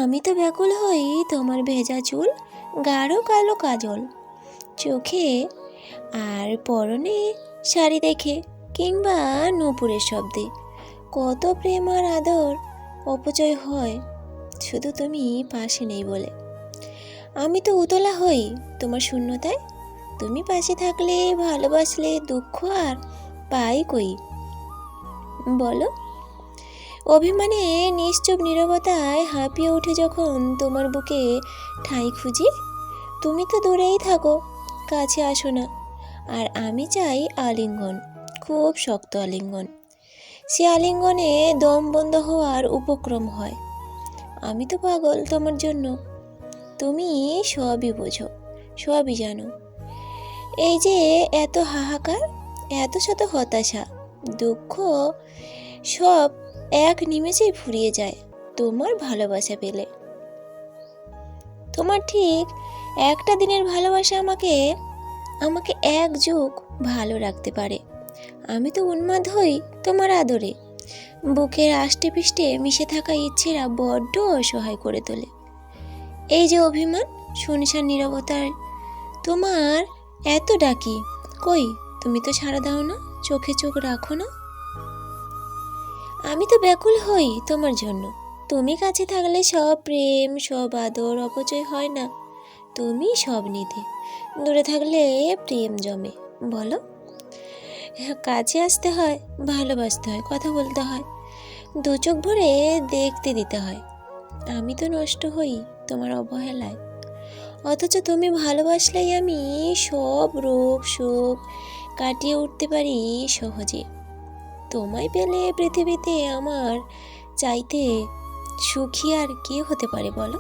আমি তো ব্যাকুল হই তোমার ভেজা চুল, গাঢ় কালো কাজল চোখে আর পরনে শাড়ি দেখে, কিংবা নূপুরের শব্দে। কত প্রেম আর আদর অপচয় হয় শুধু তুমি পাশে নেই বলে। আমি তো উতলা হই তোমার শূন্যতায়, তুমি পাশে থাকলে ভালোবাসলে দুঃখ আর পাই কই বলো। অভিমানে নিশ্চুপ নীরবতায় হাঁপিয়ে উঠে যখন তোমার বুকে ঠাঁই খুঁজি। তুমি তো দূরেই থাকো, কাছে আসো না। আর আমি চাই আলিঙ্গন, খুব শক্ত আলিঙ্গন। সে আলিঙ্গনে দম বন্ধ হওয়ার উপক্রম হয়। আমি তো পাগল তোমার জন্য। তুমি সবই বোঝো, সবই জানো। এই যে এত হাহাকার, এত শত হতাশা, দুঃখ, সব এক নিমেষেই ফুরিয়ে যায় তোমার ভালোবাসা পেলে। তোমার ঠিক একটা দিনের ভালোবাসা আমাকে আমাকে এক যুগ ভালো রাখতে পারে। আমি তো উন্মাদ হই তোমার আদরে। বুকের আষ্টে পিষ্টে মিশে থাকা ইচ্ছেরা বড্ড অসহায় করে তোলে। এই যে অভিমান, শুনশান নীরবতার তোমার এত ডাকি, কই তুমি তো সাড়া দাও না, চোখে চোখ রাখো না। আমি তো ব্যাকুল হই তোমার জন্য। তুমি কাছে থাকলে সব প্রেম, সব আদর অপচয় হয় না। তুমি সব নিধে, দূরে থাকলে প্রেম জমে বলো। কাছে আসতে হয়, ভালোবাসতে হয়, কথা বলতে হয়, দু চোখ ভরে দেখতে দিতে হয়। আমি তো নষ্ট হই তোমার অবহেলায়, অথচ তুমি ভালোবাসলেই আমি সব রোগ শোক কাটিয়ে উঠতে পারি সহজে। তোমায় পেলে পৃথিবীতে আমার চাইতে সুখী আর কে হতে পারে বলো।